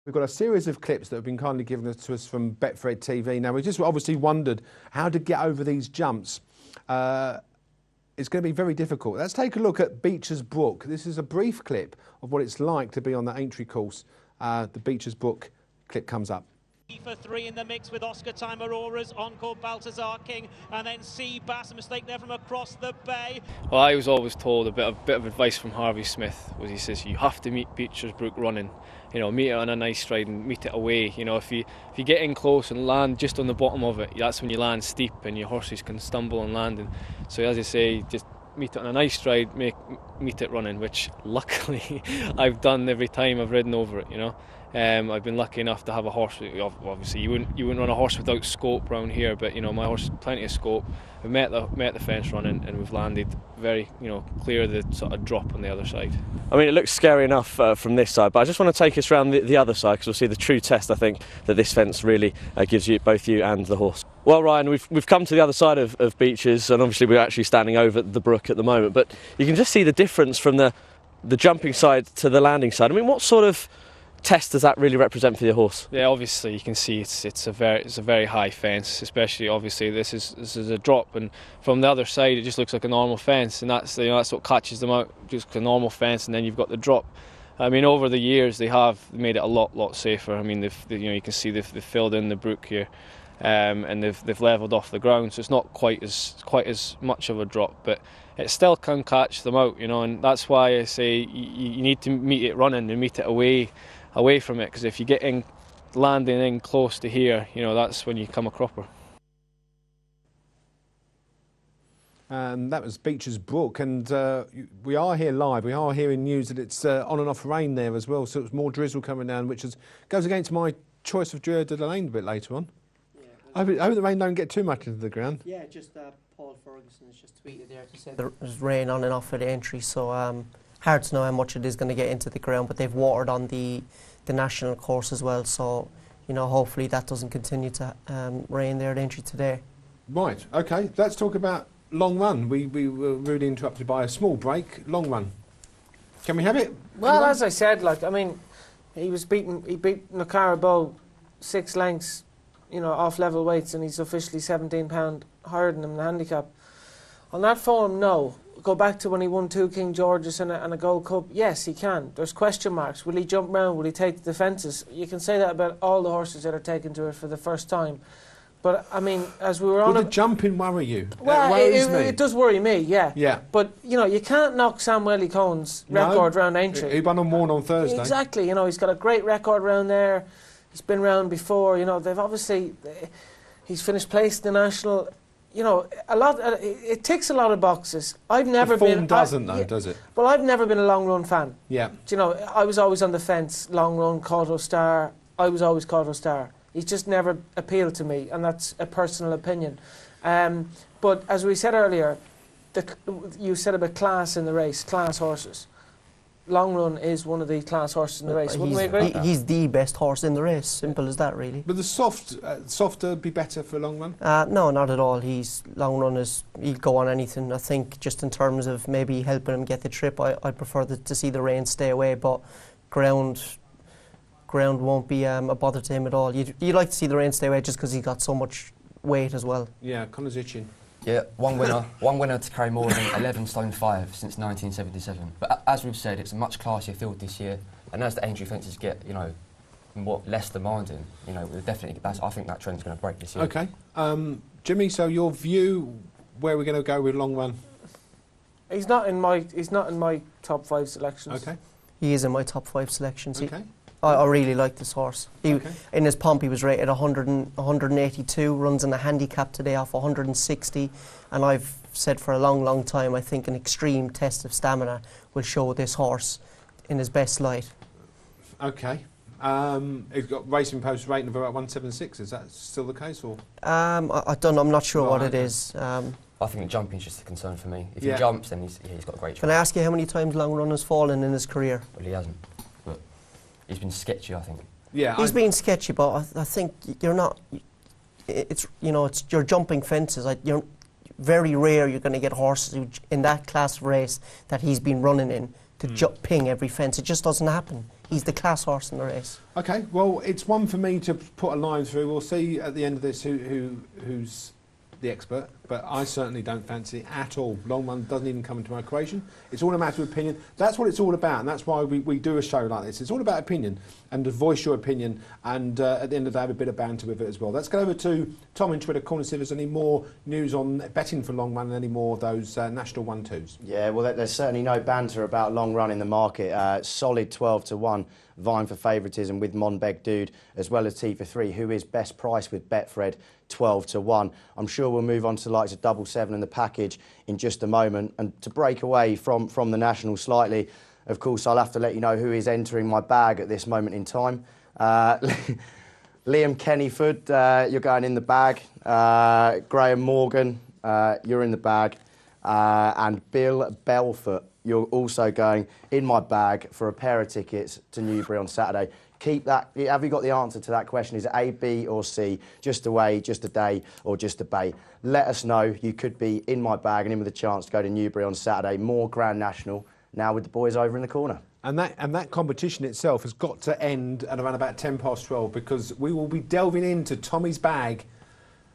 We've got a series of clips that have been kindly given to us from BetRacing TV. Now, we just obviously wondered how to get over these jumps. It's going to be very difficult. Let's take a look at Beecher's Brook. This is a brief clip of what it's like to be on the entry course. The Beecher's Brook clip comes up. For three in the mix with Oscar Time Auroras, Encore Balthazar King, and then Sea Bass, a mistake there from across the bay. Well, I was always told a bit of advice from Harvey Smith was he says you have to meet Beecher's Brook running. You know, meet it on a nice stride and meet it away. You know, if you get in close and land just on the bottom of it, that's when you land steep and your horses can stumble on landing. So as I say, just meet it on a nice stride, meet it running, which luckily I've done every time I've ridden over it. You know. I've been lucky enough to have a horse. Obviously, you wouldn't run a horse without scope around here, but you know my horse has plenty of scope. We've met the fence running, and we've landed very, clear the sort of drop on the other side. I mean, it looks scary enough from this side, but I just want to take us around the other side because we'll see the true test. I think that this fence really gives you both you and the horse. Well, Ryan, we've come to the other side of Beecher's, and obviously we're actually standing over the brook at the moment. But you can just see the difference from the jumping side to the landing side. I mean, what sort of test does that really represent for your horse? Yeah, obviously you can see it's a very high fence, especially obviously this is a drop, and from the other side it just looks like a normal fence, and that's that's what catches them out, just a normal fence, and then you've got the drop. I mean, over the years they have made it a lot safer. I mean, you can see they've filled in the brook here, and they've levelled off the ground, so it's not quite as much of a drop, but it still can catch them out, and that's why I say you need to meet it running and meet it away from it, because if you get landing in close to here, that's when you come a cropper. That was Beecher's Brook, and we are here live. We are hearing news that it's on and off rain there as well, so it's more drizzle coming down, which goes against my choice of Drea de la Lane a bit later on. Yeah, I hope the rain don't get too much into the ground. Yeah, just Paul Ferguson has just tweeted there to say there's rain on and off for the entry, so hard to know how much it is going to get into the ground, but they've watered on the national course as well, so hopefully that doesn't continue to rain there at entry today. Right, okay, let's talk about long run. We were rudely interrupted by a small break. Long run, can we have it? Well, as I said, he beat Nakara Bow 6 lengths, off level weights, and he's officially £17 higher than him in the handicap. On that form, no. Go back to when he won 2 King Georges and a Gold Cup. Yes, he can. There's question marks. Will he jump round? Will he take the fences? You can say that about all the horses that are taken to it for the first time. But I mean, as we were on, would the jumping worry you? Well, it does worry me. Yeah. Yeah. But you can't knock Sam Welly-Cohen's record round entry. He won on Morn on Thursday. Exactly. He's got a great record round there. He's been round before. They've obviously he's finished place in the national. It ticks a lot of boxes. I've never been. Doesn't though, does it? Well, I've never been a long run fan. Yeah. I was always on the fence. Long run, Cauto Star. I was always Cauto Star. He's just never appealed to me, and that's a personal opinion. But as we said earlier, you said about class in the race, class horses. Long Run is one of the class horses in the race. Wouldn't we agree? He's the best horse in the race. Simple as that, really. But the softer be better for Long Run? No, not at all. Long Run he'll go on anything. I think just in terms of maybe helping him get the trip, I prefer to see the rain stay away. But ground won't be a bother to him at all. You'd like to see the rain stay away just because he's got so much weight as well. Yeah, Connor's itching. Yeah, one winner to carry more than 11 stone 5 since 1977. But as we've said, it's a much classier field this year, and as the entry fences get, less demanding, we'll definitely. I think that trend's going to break this year. Okay, Jimmy. So your view, where we're going to go with Long Run? He's not in my top 5 selections. Okay. He is in my top 5 selections. Okay. I really like this horse. In his pomp, he was rated 182, runs in a handicap today off 160, and I've said for a long time I think an extreme test of stamina will show this horse in his best light. Okay. He's got Racing Post rating of about 176. Is that still the case, or? I'm not sure what it is. I think the jumping's just a concern for me. If he jumps, then he's got a great. Can I ask you how many times Long Run has fallen in his career? Well, he hasn't. He's been sketchy, I think. Yeah, he's been sketchy, but I think you're not. It's you're jumping fences. You're very rare. You're going to get horses in that class of race that he's been running in to ping every fence. It just doesn't happen. he's the class horse in the race. Okay, well, it's one for me to put a line through. We'll see at the end of this who's the expert, but I certainly don't fancy it at all. Long run doesn't even come into my equation. It's all a matter of opinion. That's what it's all about, and that's why we do a show like this. It's all about opinion and to voice your opinion, and at the end of the day, have a bit of banter with it as well. Let's go over to Tom in Twitter Corner, see if there's any more news on betting for long run and any more of those national 1-2s. Yeah, well, there's certainly no banter about long run in the market. Solid 12-1. Vying for favouritism with Monbeg Dude as well as T for 3, who is best priced with Betfred 12-1. I'm sure we'll move on to the likes of 7 in the package in just a moment. And to break away from the national slightly, of course, I'll have to let you know who is entering my bag at this moment in time. Liam Kennyford, you're going in the bag. Graham Morgan, you're in the bag. And Bill Belfoot, you're also going in my bag for a pair of tickets to Newbury on Saturday. Keep that. Have you got the answer to that question? Is it A, B or C? Just away, just a day or just a bay? Let us know. You could be in my bag and in with a chance to go to Newbury on Saturday. More Grand National now with the boys over in the corner. And that competition itself has got to end at around about 12:10, because we will be delving into Tommy's bag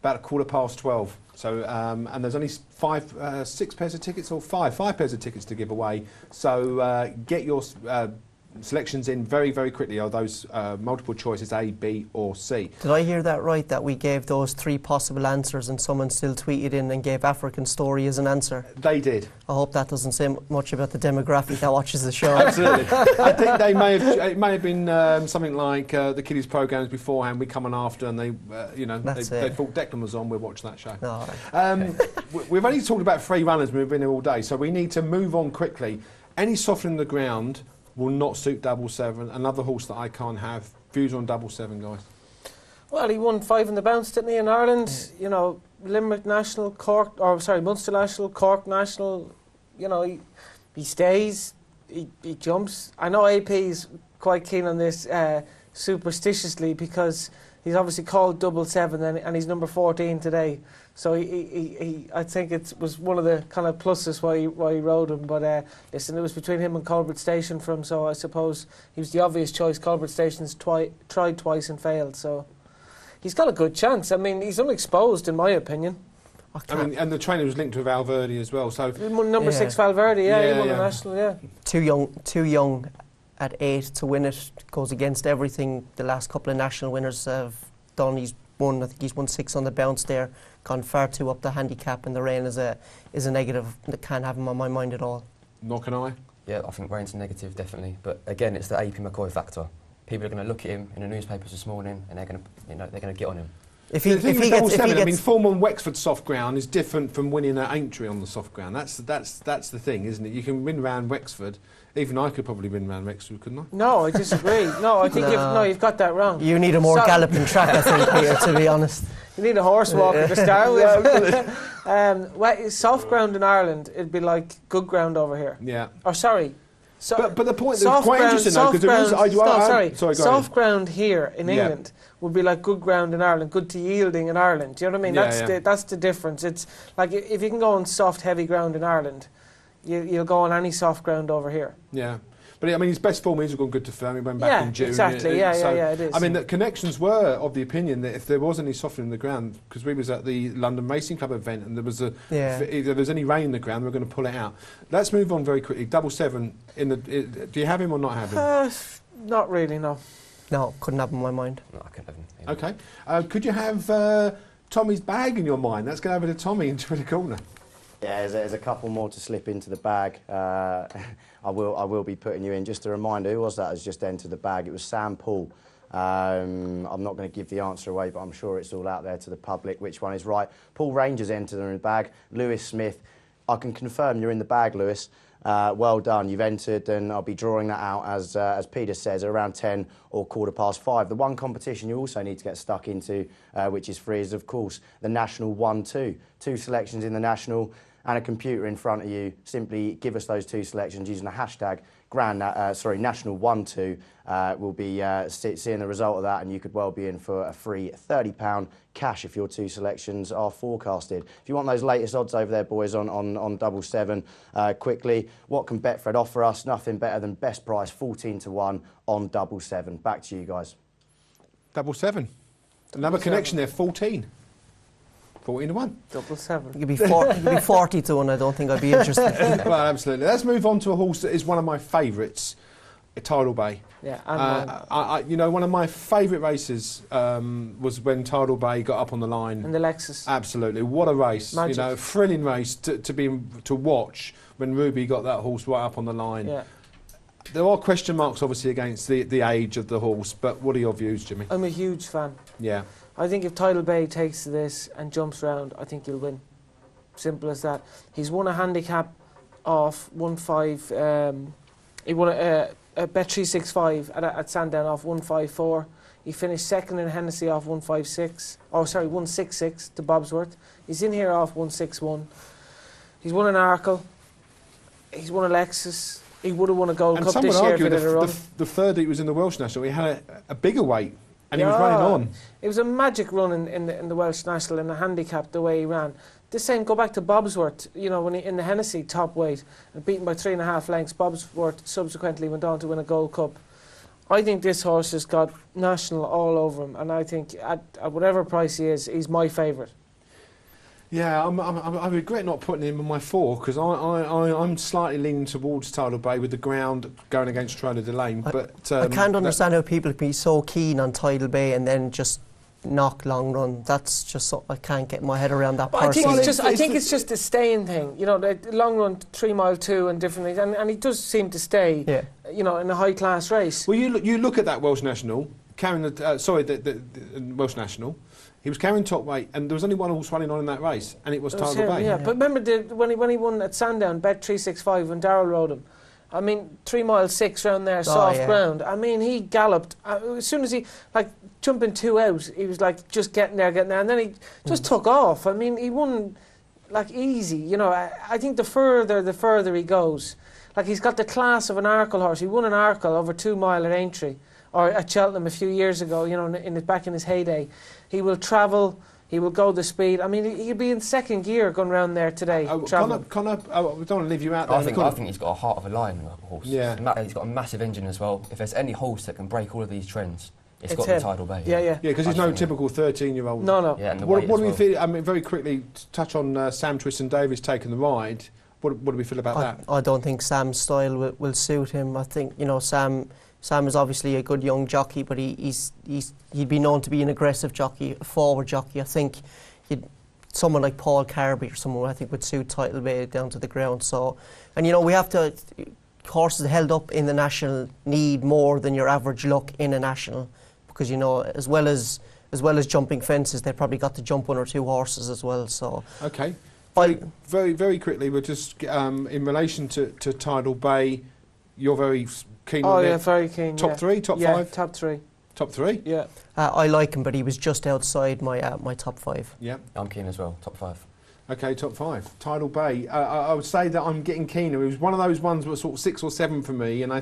about 12:15. So, and there's only 6 pairs of tickets, or 5 pairs of tickets to give away. So get your selections in very, very quickly. Are those multiple choices A, B or C? Did I hear that right, that we gave those 3 possible answers and someone still tweeted in and gave African Story as an answer? They did. I hope that doesn't say much about the demographic that watches the show. Absolutely. I think it may have been something like the kiddies programmes beforehand. We come on after, and they thought Declan was on. We'll watch that show. No. We've only talked about free runners. We've been here all day, so we need to move on quickly. Any softening the ground will not suit 7. Another horse that I can't have. Views on 7, guys? Well, he won 5 in the bounce, didn't he, in Ireland? You know, Limerick National, Munster National, Cork National. You know, he stays, he jumps. I know AP is quite keen on this superstitiously, because he's obviously called 7 and he's number 14 today. So I think it was one of the kind of pluses why he rode him. But listen, it was between him and Colbert Station for him, so I suppose he was the obvious choice. Colbert Station's tried twice and failed, so he's got a good chance. I mean, he's unexposed in my opinion. I mean, and the trainer was linked with Valverde as well. So he won number 6 Valverde, he won the national, yeah. Too young at 8 to win it. Goes against everything the last couple of national winners have done. I think he's won 6 on the bounce there. Gone far too up the handicap, and the rain is a negative that can't have him on my mind at all. Knock an eye? Yeah, I think rain's a negative, definitely. But again, it's the AP McCoy factor. People are going to look at him in the newspapers this morning, and they're going to get on him. If he gets, I mean, form on Wexford soft ground is different from winning at Aintree on the soft ground. That's the thing, isn't it? You can win round Wexford. Even I could probably win round Wexford, couldn't I? No, I disagree. No, I think you've got that wrong. You need a more galloping track, I think, Peter, to be honest. You need a horse walker to start with. Soft ground in Ireland, it'd be like good ground over here. Yeah. Or sorry. But the point is quite interesting though, because soft ground here in England would be like good ground in Ireland, good to yielding in Ireland. Do you know what I mean? That's the difference. It's like if you can go on soft, heavy ground in Ireland, you'll go on any soft ground over here. Yeah. But I mean, his best form is gone good to firm. He went back in June. Exactly. It is. I mean, the connections were of the opinion that if there was any softening in the ground, because we was at the London Racing Club event, and there was if there was any rain in the ground, we were going to pull it out. Let's move on very quickly. 7 in the. Do you have him or not have him? Not really. No. No, couldn't have him in my mind. No, I couldn't have him. Okay. Could you have Tommy's bag in your mind? Let's go over to Tommy in Twitter Corner. Yeah, there's a couple more to slip into the bag. I will be putting you in. Just a reminder, who was that has just entered the bag? It was Sam Paul. I'm not going to give the answer away, but I'm sure it's all out there to the public which one is right. Paul Ranger's entered in the bag. Lewis Smith, I can confirm you're in the bag, Lewis. Well done, you've entered, and I'll be drawing that out, as Peter says, around 10 or 5:15. The one competition you also need to get stuck into, which is free, is, of course, the National 1-2. 2 selections in the National and a computer in front of you. Simply give us those 2 selections using the hashtag National 1-2 will be seeing the result of that, and you could well be in for a free £30 cash if your 2 selections are forecasted. If you want those latest odds over there, boys, on double 7, quickly, what can Betfred offer us? Nothing better than best price 14-1 on double 7. Back to you guys. Double 7. Another connection there. 14. 14-1. Double 7. It could be 40 to 1. I don't think I'd be interested. Well, absolutely. Let's move on to a horse that is one of my favourites, Tidal Bay. Yeah, and you know, one of my favourite races was when Tidal Bay got up on the line. and the Lexus. Absolutely, what a race! Magic. You know, thrilling race to watch when Ruby got that horse right up on the line. Yeah. There are question marks, obviously, against the age of the horse, but what are your views, Jimmy? I'm a huge fan. Yeah. I think if Tidal Bay takes to this and jumps round, I think he'll win. Simple as that. He's won a handicap off 1-5. He won a Bet365 at Sandown off 154. He finished second in Hennessy off 156. Oh, sorry, 166 to Bobsworth. He's in here off 161. He's won an Arkle. He's won a Lexus. He would have won a Gold And Cup some this would year if argue he did a run. the third he was in the Welsh National, he had a bigger weight, and he was Yeah. running on. It was a magic run in the Welsh National, in the handicap, the way he ran. The same, go back to Bobsworth, you know, when he in the Hennessy top weight and beaten by 3.5 lengths. Bobsworth subsequently went on to win a Gold Cup. I think this horse has got national all over him, and I think at whatever price he is, he's my favourite. Yeah, I regret not putting him on my 4 because I'm slightly leaning towards Tidal Bay with the ground going against Trona Delane. But I can't understand how people can be so keen on Tidal Bay and then just knock long run. That's just so, I can't get my head around that. But I think personally. it's just a staying thing. You know, the long run, 3 mile 2 and different things, and he does seem to stay. Yeah. You know, in a high class race. Well, you look at that Welsh National carrying the Welsh National. He was carrying top weight, and there was only one horse running on in that race, and it was Tidal Bay. Yeah, but remember when he won at Sandown, Bet365 when Darrell rode him. I mean, 3 mile 6 round there, soft ground. I mean, he galloped as soon as he jumping 2 out. He was like just getting there, and then he just took off. I mean, he won like easy. You know, I think the further he goes, like he's got the class of an Arkle horse. He won an Arkle over 2 mile at Aintree or at Cheltenham a few years ago. You know, back in his heyday. He will travel. He will go the speed. I mean, he'll be in second gear going round there today. Connor, we don't want to leave you out there. I think he's got a heart of a lion, a horse. Yeah. He's got a massive engine as well. If there's any horse that can break all of these trends, it's got him. the Tidal Bay. Yeah. Yeah, because he's no typical 13-year-old. No. Yeah, and the What weight do as we well. feel? I mean, very quickly to touch on Sam Twiston-Davies taking the ride. What do we feel about that? I don't think Sam's style will suit him. I think, you know, Sam is obviously a good young jockey, but he'd be known to be an aggressive jockey, a forward jockey. I think someone like Paul Carby or someone I think would suit Tidal Bay down to the ground. So, and you know, we have to, horses held up in the national need more than your average luck in a national, because you know, as well as jumping fences, they probably got to jump 1 or 2 horses as well. So Okay. Very quickly, we're just in relation to Tidal Bay. You're very keen on it. Oh yeah, very keen. Top 3, top 5? Yeah, top 3. Top 3? Yeah. I like him, but he was just outside my top 5. Yeah. I'm keen as well, top 5. Okay, top 5. Tidal Bay. I would say that I'm getting keener. It was one of those ones that was sort of 6 or 7 for me, and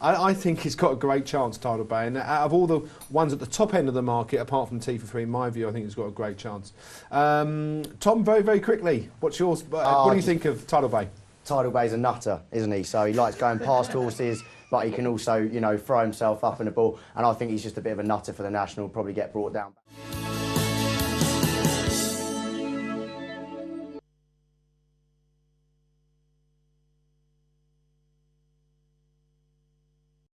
I think he's got a great chance, Tidal Bay. And out of all the ones at the top end of the market, apart from T for 3, in my view, I think he's got a great chance. Tom, very quickly, what's yours? What do you think of Tidal Bay? Tidal Bay's a nutter, isn't he? So he likes going past horses, but he can also, you know, throw himself up in the ball. And I think he's just a bit of a nutter for the national, probably get brought down.